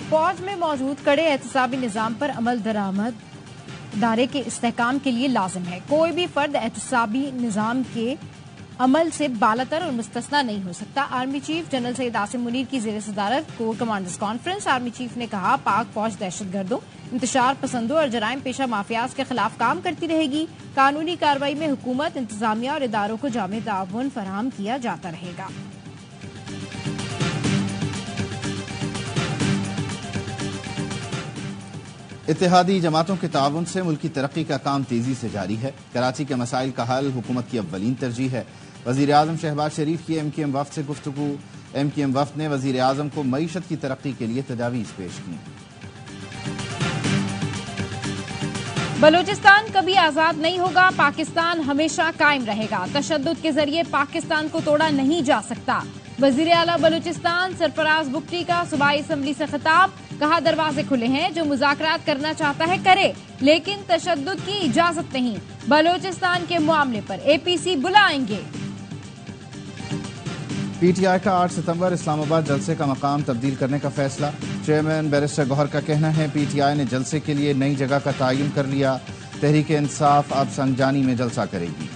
फौज में मौजूद कड़े एहतसाबी निजाम पर अमल दरामद दायरे के इस्तेहकाम के लिए लाजिम है। कोई भी फर्द एहतसाबी निजाम के अमल से बालातर और मुस्तस्ना नहीं हो सकता। Army chief general Syed Asim Munir की जेर सदारत core commanders conference. Army chief ने कहा, पाक फौज दहशतगर्दों, इंतशार पसंदों और जराइम पेशा माफियाज के खिलाफ काम करती रहेगी। कानूनी कार्रवाई में हुकूमत, इंतजामिया और इदारों को जामे ताउन फराहम किया जाता रहेगा। इत्तेहादी जमातों के ताउन से मुल्क की तरक्की का काम तेजी से जारी है। कराची के मसाइल का हल हुकूमत की अव्वलीन तरजीह है। वजीर आजम शहबाज शरीफ की MQM वफ्द से गुफ्तगू। MQM वफ्द ने वजीर आजम को मईशत की तरक्की के लिए तजावीज पेश की। बलूचिस्तान कभी आजाद नहीं होगा, पाकिस्तान हमेशा कायम रहेगा। तशद्दुद के जरिए पाकिस्तान को तोड़ा नहीं जा सकता। वजीर आला बलूचिस्तान सरफराज बुगटी का सूबाई असम्बली से खिताब। कहा, दरवाजे खुले हैं, जो मुज़ाकरात करना चाहता है करे, लेकिन तशद्दुद की इजाजत नहीं। बलूचिस्तान के मामले पर APC बुलाएंगे। PTI का 8 सितंबर इस्लामाबाद जलसे का मकाम तब्दील करने का फैसला। चेयरमैन बैरिस्टर गौहर का कहना है, PTI ने जलसे के लिए नई जगह का तयन कर लिया। तहरीक इंसाफ अब संगजानी में जलसा करेगी।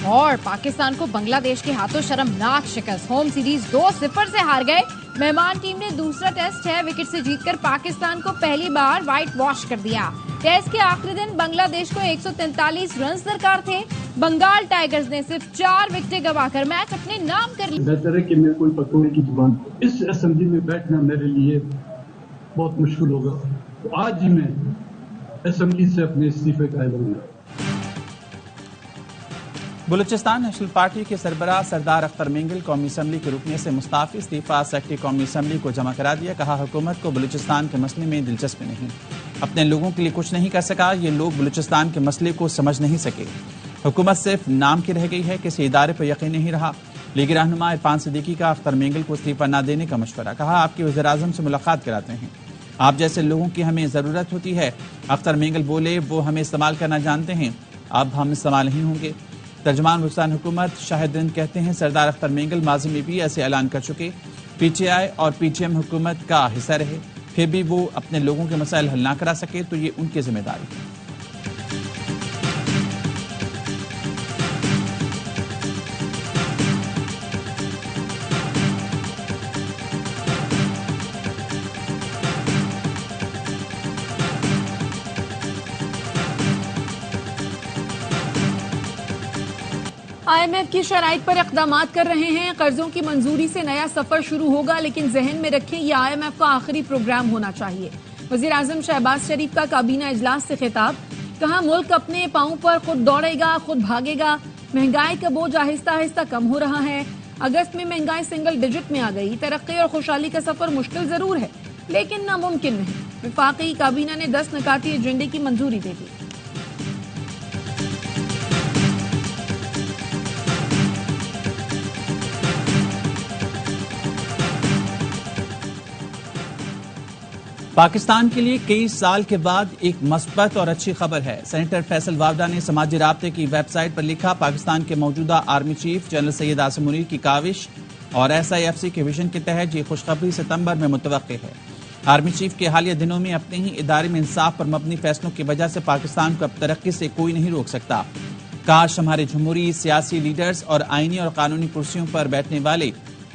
और पाकिस्तान को बांग्लादेश के हाथों शर्मनाक शिकस्त। होम सीरीज 2-0 से हार गए। मेहमान टीम ने दूसरा टेस्ट 6 विकेट से जीतकर पाकिस्तान को पहली बार व्हाइट वॉश कर दिया। टेस्ट के आखिरी दिन बांग्लादेश को 143 रन दरकार थे। बंगाल टाइगर्स ने सिर्फ 4 विकेटें गंवाकर मैच अपने नाम कर लिया। बेहतर है कि मैं कोई पकौड़े की जुबान, इस असेंबली में बैठना मेरे लिए बहुत मुश्किल होगा, तो आज ही मैं असेंबली से अपने इस्तीफे का ऐलान करूंगा। बलूचिस्तान नेशनल पार्टी के सरबराह सरदार अख्तर मेंगल कौमी असम्बली के रुकने से मुस्ताफी। इस्तीफा सेक्रेटरी कौमी असम्बली को जमा करा दिया। कहा, हुकूमत को बलूचिस्तान के मसले में दिलचस्पी नहीं, अपने लोगों के लिए कुछ नहीं कर सका। ये लोग बलूचिस्तान के मसले को समझ नहीं सके। हुकूमत सिर्फ नाम की रह गई है, किसी इदारे पर यकीन नहीं रहा। लीगी रहनुमा इरफान सिद्दीकी का अख्तर मेंगल को इस्तीफा न देने का मशवरा। कहा, आपके वज़ीर आज़म से मुलाकात कराते हैं, आप जैसे लोगों की हमें ज़रूरत होती है। अख्तर मेंगल बोले, वो हमें इस्तेमाल करना जानते हैं, अब हम इस्तेमाल नहीं होंगे। तर्जमान बलूचिस्तान हुकूमत शाहिद रिंद कहते हैं, सरदार अख्तर मेंगल माजी में भी ऐसे ऐलान कर चुके। PTI और PTM हुकूमत का हिस्सा रहे, फिर भी वो अपने लोगों के मसाइल हल ना करा सके, तो ये उनकी जिम्मेदारी है। IMF की शराइत पर इक़दामात कर रहे हैं। कर्जों की मंजूरी से नया सफर शुरू होगा, लेकिन जहन में रखें, यह IMF का आखिरी प्रोग्राम होना चाहिए। वज़ीर आज़म शहबाज शरीफ का काबीना इजलास से खिताब। कहा, मुल्क अपने पांव पर खुद दौड़ेगा, खुद भागेगा। महंगाई का बोझ आहिस्ता आहिस्ता कम हो रहा है। अगस्त में महंगाई सिंगल डिजिट में आ गई। तरक्की और खुशहाली का सफर मुश्किल जरूर है, लेकिन नामुमकिन नहीं। वफाकी काबीना ने 10 निकाती एजेंडे की मंजूरी दे दी। पाकिस्तान के लिए कई साल के बाद एक मस्बत और अच्छी खबर है। सेनेटर फैसल वावडा ने समाजी राब्ते की वेबसाइट पर लिखा, पाकिस्तान के मौजूदा army chief general Syed Asim Munir की काविश और SIFC के विजन के तहत ये खुशखबरी सितंबर में मुतवक्के है। आर्मी चीफ के हालिया दिनों में अपने ही इदारे में इंसाफ पर मबनी फैसलों की वजह से पाकिस्तान को अब तरक्की से कोई नहीं रोक सकता। काश हमारे जमहूरी सियासी लीडर्स और आईनी और कानूनी कुर्सियों पर बैठने वाले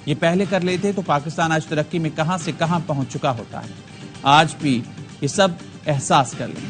ये पहले कर लेते, तो पाकिस्तान आज तरक्की में कहां से कहां पहुंच चुका होता है। आज भी ये सब एहसास कर लें।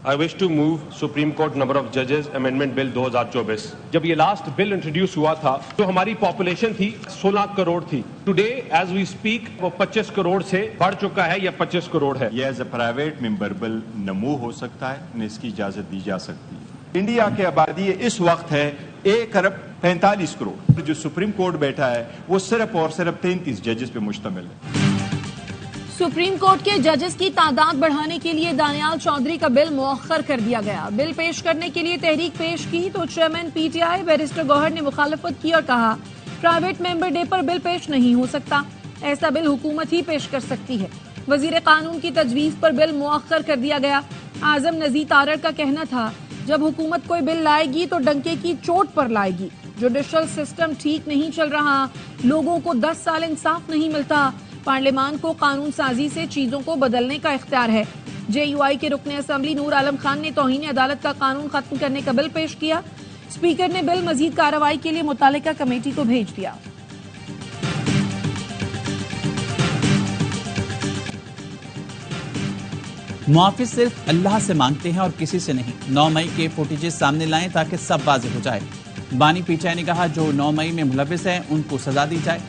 I wish to move Supreme Court number of judges amendment bill 2024। जब ये लास्ट बिल इंट्रोड्यूस हुआ था तो हमारी पॉपुलेशन थी 16 करोड़ थी। टुडे एज वी स्पीक वो 25 करोड़ से बढ़ चुका है या 25 करोड़ है। ये as a private member bill नमू हो सकता है, इन्हें इसकी इजाजत दी जा सकती है। इंडिया की आबादी इस वक्त है 1 अरब 45 करोड़। जो सुप्रीम कोर्ट बैठा है वो सिर्फ और सिर्फ 33 जजेस पे मुश्तमिल है। सुप्रीम कोर्ट के जजेस की तादाद बढ़ाने के लिए दानियाल चौधरी का बिल मुअख्खर कर दिया गया। बिल पेश करने के लिए तहरीक पेश की तो चेयरमैन PTI बैरिस्टर गौहर ने मुखालफत की और कहा, प्राइवेट मेंबर डे पर बिल पेश नहीं हो सकता, ऐसा बिल हुकूमत ही पेश कर सकती है। वजीर कानून की तजवीज पर बिल मुअख्खर कर दिया गया। आजम नजीर तारड़ का कहना था, जब हुकूमत कोई बिल लाएगी तो डंके की चोट पर लाएगी। जुडिशल सिस्टम ठीक नहीं चल रहा, लोगों को 10 साल इंसाफ नहीं मिलता। पार्लियामान को कानून साजी से चीजों को बदलने का इख्तियार है। JUI के रुकने असम्बली नूर आलम खान ने तौहीन अदालत का कानून खत्म करने का बिल पेश किया। स्पीकर ने बिल मजीद कार्रवाई के लिए मुतालिका कमेटी को भेज दिया। मुआफिज सिर्फ अल्लाह से मांगते हैं और किसी से नहीं। 9 मई के फुटेजेस सामने लाएं ताकि सब वाज़ेह हो जाए। बानी पीचाई ने कहा, जो 9 मई में मुलविस हैं उनको सजा दी जाए।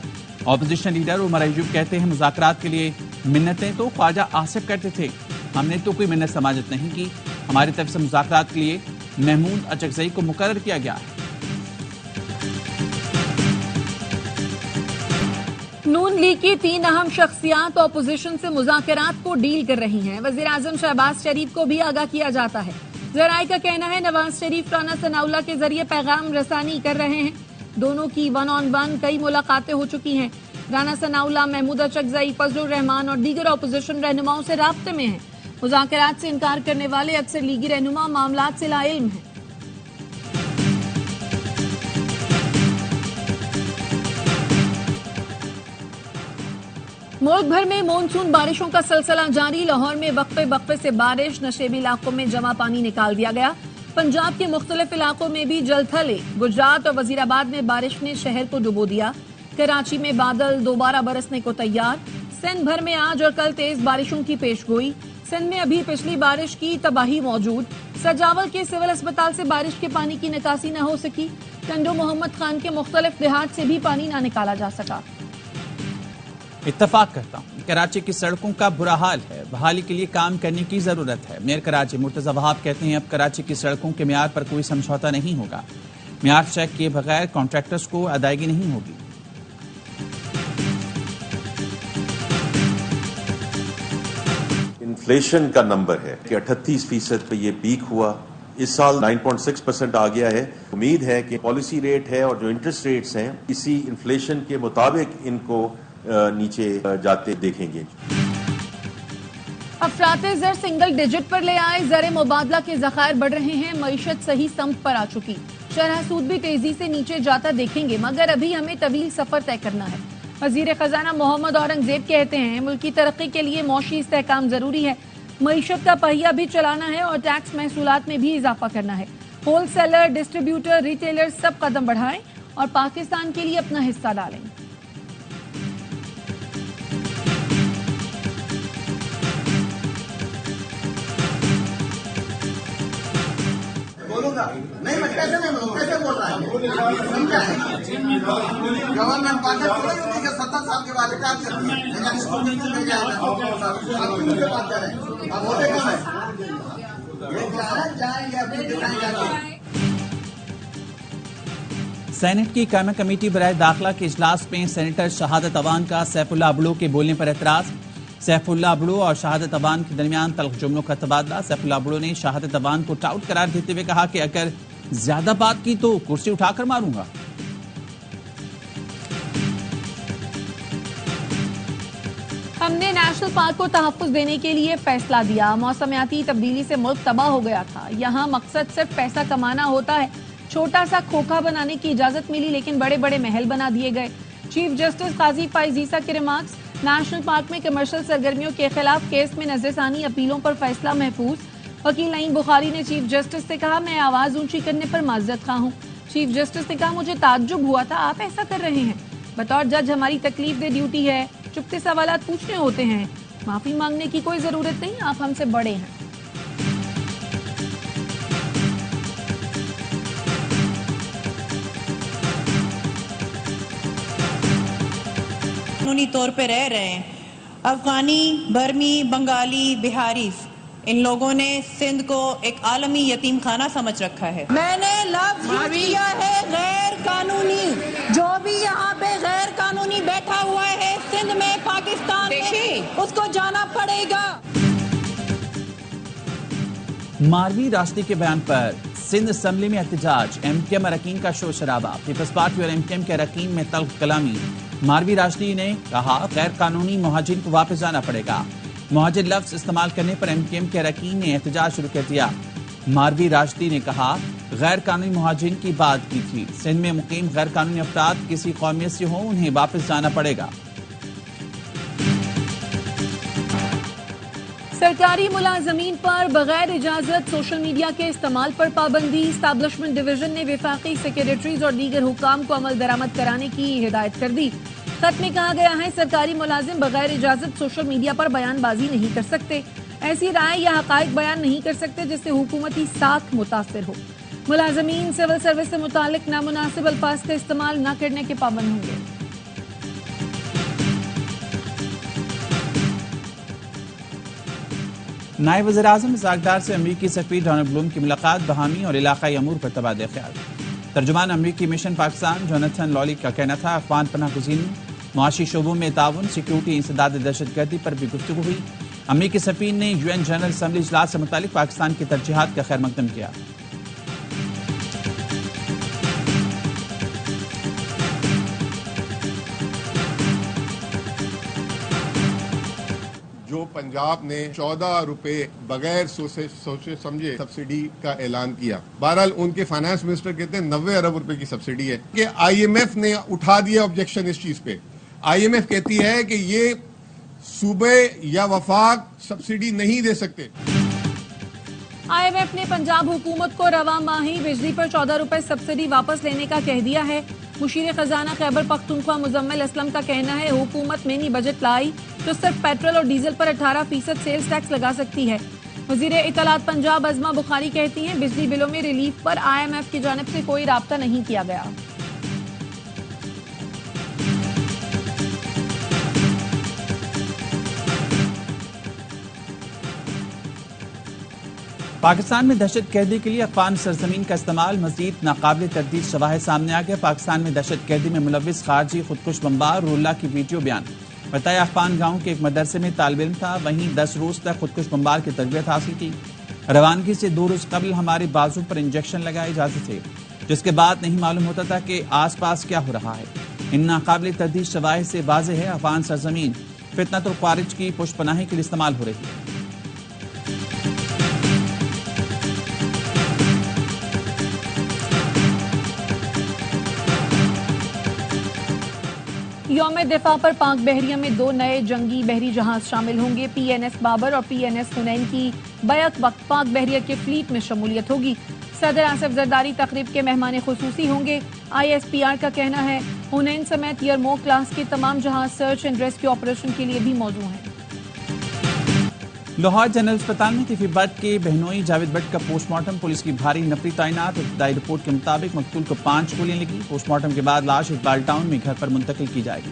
ऑपोजिशन लीडर उमर अयूब कहते हैं, मुज़ाकरात के लिए मिन्नतें तो ख्वाजा आसिफ करते थे, हमने तो कोई मिन्नत समाजत नहीं की। हमारी तरफ से मुज़ाकरात के लिए महमूद अचकज़ई को मुकर्रर किया गया है। नून लीग की 3 अहम शख्सियात ऑपोजिशन से मुज़ाकरात को डील कर रही हैं। वज़ीर आज़म शहबाज शरीफ को भी आगाह किया जाता है। ज़राए का कहना है, नवाज शरीफ राना सनाउल्लाह के जरिए पैगाम रसानी कर रहे हैं। दोनों की 1-on-1 कई मुलाकातें हो चुकी हैं। राना सनाउल्लाह, महमूद अचकज़ई, फजलुर रहमान और दीगर ऑपोजिशन रहनुमाओं से राब्ते में हैं। मुज़ाकरात से इनकार करने वाले अक्सर लीगी रहनुमा मामलात से लाइल्म हैं। मुल्क भर में मानसून बारिशों का सिलसिला जारी। लाहौर में वक्फे वक्फे से बारिश, नशेबी इलाकों में जमा पानी निकाल दिया गया। पंजाब के मुख्तलिफ इलाकों में भी जलथल। गुजरात और वजीराबाद में बारिश ने शहर को डुबो दिया। कराची में बादल दोबारा बरसने को तैयार। सिंध भर में आज और कल तेज बारिशों की पेशगोई। सिंध में अभी पिछली बारिश की तबाही मौजूद। सजावल के सिविल अस्पताल से बारिश के पानी की निकासी न हो सकी। टंडो मोहम्मद खान के मुख्तलिफ देहात से भी पानी न निकाला जा सका। इत्तफाक करता हूँ, कराची की सड़कों का बुरा हाल है, बहाली के लिए काम करने की जरूरत है। मेयर कराची मुर्तजा वहाब कहते हैं, अब कराची की सड़कों के म्यार पर कोई समझौता नहीं होगा। म्यार चेक किए बगैर कॉन्ट्रैक्टर्स को अदायगी नहीं होगी। इन्फ्लेशन का नंबर है कि 38% पे ये पीक हुआ। इस साल 9.6% आ गया है। उम्मीद है कि पॉलिसी रेट है और जो इंटरेस्ट रेट्स हैं इसी इन्फ्लेशन के मुताबिक इनको नीचे जाते देखेंगे। अफराते ज़र सिंगल डिजिट पर ले आए। ज़र मुबादला के ज़खायर बढ़ रहे हैं। मईशत सही संप पर आ चुकी। शरह सूद भी तेजी से नीचे जाता देखेंगे, मगर अभी हमें तवील सफर तय करना है। वजीर खजाना मोहम्मद औरंगजेब कहते हैं, मुल्क की तरक्की के लिए मौशी इस्तेहकाम जरूरी है। मईशत का पहिया भी चलाना है और टैक्स महसूलात में भी इजाफा करना है। होल सेलर, डिस्ट्रीब्यूटर, रिटेलर सब कदम बढ़ाएं और पाकिस्तान के लिए अपना हिस्सा डालें। नहीं, मैं कैसे बोल रहा है? गवर्नमेंट बात है 70 साल के बाद क्या करती है? इसको नीचे ले जाएगा। आप मुझे बात कर रहे हैं, अब होते कौन है? सेनेट की कायमा कमेटी बराए दाखिला के इजलास में सेनेटर शहादत अवान का सैफुल्लाह अबड़ो के बोलने पर एतराज। सैफुल्लाह अबड़ो और शहादत अवान के दरमियान तल्ख जुमलों का तबादला। सैफुल्लाह अबड़ो ने शहादत अवान को टाउट करार देते हुए कहा कि अगर ज्यादा बात की तो कुर्सी उठाकर मारूंगा। हमने नेशनल पार्क को तहफ्फुज देने के लिए फैसला दिया। मौसमियाती तब्दीली से मुल्क तबाह हो गया था। यहाँ मकसद सिर्फ पैसा कमाना होता है। छोटा सा खोखा बनाने की इजाजत मिली, लेकिन बड़े बड़े महल बना दिए गए। चीफ जस्टिस काजी फाइज ईसा के रिमार्क्स। नेशनल पार्क में कमर्शियल सरगर्मियों के खिलाफ केस में नजरसानी अपीलों पर फैसला महफूज। वकील नईम बुखारी ने चीफ जस्टिस से कहा, मैं आवाज ऊंची करने पर माजरत खा हूँ। चीफ जस्टिस ने कहा, मुझे ताज्जुब हुआ था आप ऐसा कर रहे हैं। बतौर जज हमारी तकलीफ दे ड्यूटी है, चुपके सवालात पूछने होते हैं, माफी मांगने की कोई जरूरत नहीं, आप हमसे बड़े हैं। कानूनी तौर पे रह रहे हैं। अफगानी, बर्मी, बंगाली, बिहारी, इन लोगों ने सिंध को एक आलमी यतीम खाना समझ रखा है। मैंने लफ्ज किया है गैर कानूनी। जो भी यहाँ पे गैर कानूनी बैठा हुआ है सिंध में, पाकिस्तान में, उसको जाना पड़ेगा। मारवी राष्ट्रीय के बयान पर सिंध असम्बली में एहतजाज। MKM अरकान का शोर शराबा। पीपल्स पार्टी और MKM के अरकान में तल्ख कलामी। मारवी राष्ट्रीय ने कहा, गैर कानूनी मुहाजिर को वापस जाना पड़ेगा। मुहाजिर लफ्ज इस्तेमाल करने पर MKM के अरकान ने एहतजाज शुरू कर दिया। मारवी राशदी ने कहा, गैर कानूनी मुहाजिरीन की बात की थी। सिंध में मुकीम गैर कानूनी अफराद किसी कौमियत से हो, उन्हें वापस जाना पड़ेगा। सरकारी मुलाजमीन पर बगैर इजाजत सोशल मीडिया के इस्तेमाल पर पाबंदी। एस्टैब्लिशमेंट डिवीजन ने वफाकी सेक्रेटरीज और दीगर हुकाम को अमल दरामद कराने की हिदायत कर दी। खत में कहा गया है, सरकारी मुलाजिम बगैर इजाजत सोशल मीडिया पर बयानबाजी नहीं कर सकते, ऐसी राय या हकायक बयान नहीं कर सकते जिससे हुकूमती साख मुतासिर हो। मुलाजमीन सिविल सर्विस से मुतालिक नामुनासिब अल्फाज का इस्तेमाल न करने के पाबंद होंगे। नायब वज़ीर-ए-आज़म इसहाक डार से अमरीकी सफ़ीर डोनाल्ड ब्लूम की मुलाकात बहामी और इलाक़ाई अमूर पर तबादला ख्याल। तर्जुमान अमरीकी मिशन पाकिस्तान जोनाथन लॉली का कहना था, अफ़गान पनाह गुज़ीन मुआशी शोबों में ताउन, सिक्योरिटी, इंसदाद दहशतगर्दी पर भी गुफ्तगू हुई। अमरीकी सफ़ीर ने UN जनरल असम्बली इजलास से मुतालिक पाकिस्तान की तरजीहात का खैर मकदम किया। जो पंजाब ने 14 रुपए बगैर सोचे समझे सब्सिडी का ऐलान किया। बहरहाल उनके फाइनेंस मिनिस्टर कहते हैं 90 अरब रुपए की सब्सिडी है कि IMF ने उठा दिया ऑब्जेक्शन इस चीज पे। IMF कहती है कि ये सूबे या वफाक सब्सिडी नहीं दे सकते। IMF ने पंजाब हुकूमत को रवा माही बिजली पर 14 रुपए सब्सिडी वापस लेने का कह दिया है। मुशीर खजाना खैबर पख्तूनख्वा मुजम्मिल असलम का कहना है, हुकूमत मिनी बजट लाई तो सिर्फ पेट्रोल और डीजल पर 18% सेल्स टैक्स लगा सकती है। वजीर इत्तलात पंजाब अज़मा बुखारी कहती हैं, बिजली बिलों में रिलीफ पर IMF की जानिब से कोई राब्ता नहीं किया गया। पाकिस्तान में दहशत गर्दी के लिए अफगान सरजमीन का इस्तेमाल, मजीद नाकाबिल तरदीद शवाहिद सामने आ गया। पाकिस्तान में दहशत गर्दी में मुलव्विस खारजी खुदकुश बम्बार रुल्ला की वीडियो बयान। बताया, अफगान गांव के एक मदरसे में तालिब इल्म था, वहीं 10 रोज तक खुदकुश बम्बार की तरबियत हासिल की। रवानगी से 2 रोज कबल हमारे बाजू पर इंजेक्शन लगाए जाते थे, जिसके बाद नहीं मालूम होता था कि आस पास क्या हो रहा है। इन नाकाबिल तरदीद शवाहिद से वाज़ेह है, अफगान सरजमीन फितनतुल ख्वारिज की पुष्पनाही के लिए इस्तेमाल हो रही है। यौम दिफा पर पाक बहरिया में 2 नए जंगी बहरी जहाज शामिल होंगे। PNS बाबर और PNS हुनैन की बैक वक्त पाक बहरिया के फ्लीट में शमूलियत होगी। सदर आसिफ जरदारी तकरीब के मेहमान खुसूसी होंगे। ISPR का कहना है, हुनैन समेत यरमोक क्लास के तमाम जहाज सर्च एंड रेस्क्यू ऑपरेशन के लिए भी मौजूद हैं। लाहौर जनरल अस्पताल में तिफी भट्ट के बहनोई जावेद भट्ट का पोस्टमार्टम, पुलिस की भारी नफरी तैनात। इब्तदाई रिपोर्ट के मुताबिक मकतूल को 5 गोलियां लगी। पोस्टमार्टम के बाद लाश इकबाल टाउन में घर पर मुंतकिल की जाएगी।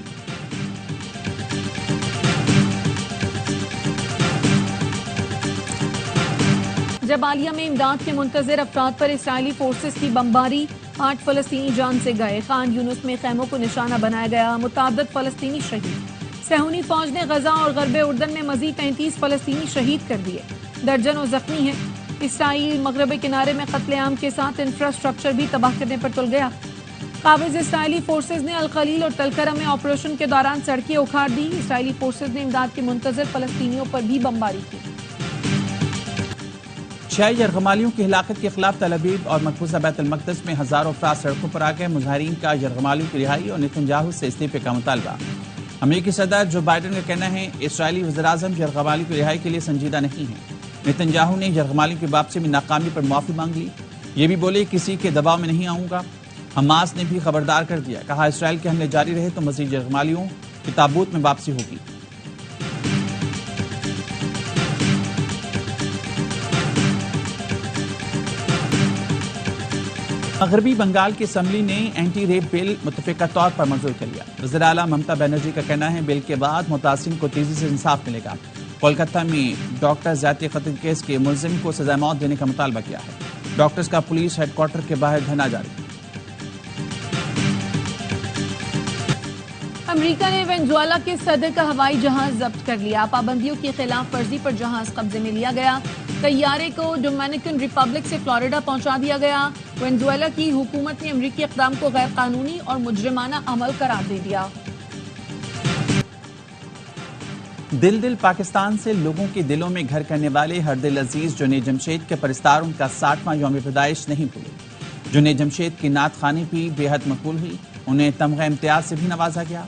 जबालिया में इमदाद के मुंतजर अफराद पर इसराइली फोर्सेस की बमबारी, 8 फलस्तीनी जान से गए। खान यूनुस में खैमों को निशाना बनाया गया, मुताद्दिद फलस्तीनी शहीद। सहूनी फौज ने गजा और गरबे उर्दन में मजीद 33 फलस्तीनी शहीद कर दिए, दर्जनों जख्मी हैं। इसराइल मगरबी किनारे में कत्लेआम के साथ इंफ्रास्ट्रक्चर भी तबाह करने पर तुल गया। काबिज इसराइली फोर्सेज ने अल-खलील और तलकरा में ऑपरेशन के दौरान सड़कें उखाड़ दी। इसराइली फोर्सेज ने इमदाद के मुंतजर फलस्तीनियों पर भी बमबारी की। 6 यरगमालियों की हिलाकत के खिलाफ तल अबीब और मकबूजा बैतुल मक़दस में हजारों अफराद सड़कों पर आ गए। मुजाहिरीन का यरगमालियों की रिहाई और नेतन्याहू से इस्तीफे का मुतालबा। अमेरिकी सदर जो बाइडन का कहना है, इसराइली वज़ीर-ए-आज़म यरगमालियों की रिहाई के लिए संजीदा नहीं है। नेतन्याहू ने यरगमालियों की वापसी में नाकामी पर माफी मांग ली। ये भी बोले, किसी के दबाव में नहीं आऊंगा। हमास ने भी खबरदार कर दिया, कहा इसराइल के हमले जारी रहे तो मजीद यरगमालियों की ताबूत में वापसी होगी। मगरबी बंगाल की असम्बली ने एंटी रेप बिल मुतफ़िका तौर पर मंजूर कर लिया। वज़ीर आला ममता बनर्जी का कहना है, बिल के बाद मुतासिन को तेजी से इंसाफ मिलेगा। कोलकाता में डॉक्टर ज़्यादती कत्ल केस के मुलजिम को सजा मौत देने का मुतालबा किया है। डॉक्टर्स का पुलिस हेडक्वार्टर के बाहर धरना जारी। अमेरिका ने वेनेजुएला के सदर का हवाई जहाज जब्त कर लिया। पाबंदियों की खिलाफ वर्जी पर जहाज कब्जे में लिया गया। तैयारे को डोमिनिकन रिपब्लिक से फ्लोरिडा पहुंचा दिया गया। वेनेजुएला की हुकूमत ने अमेरिकी इक़दाम को गैर कानूनी और मुजरिमाना अमल करार दे दिया। दिल दिल पाकिस्तान से लोगों के दिलों में घर करने वाले हर दिल अजीज जुनैद जमशेद के परिस्तार उनका 60वां यौम पैदाइश नहीं भूले। जुनैद जमशेद की नात खानी भी बेहद मकबूल हुई। उन्हें तमगा इम्तियाज से भी नवाजा गया।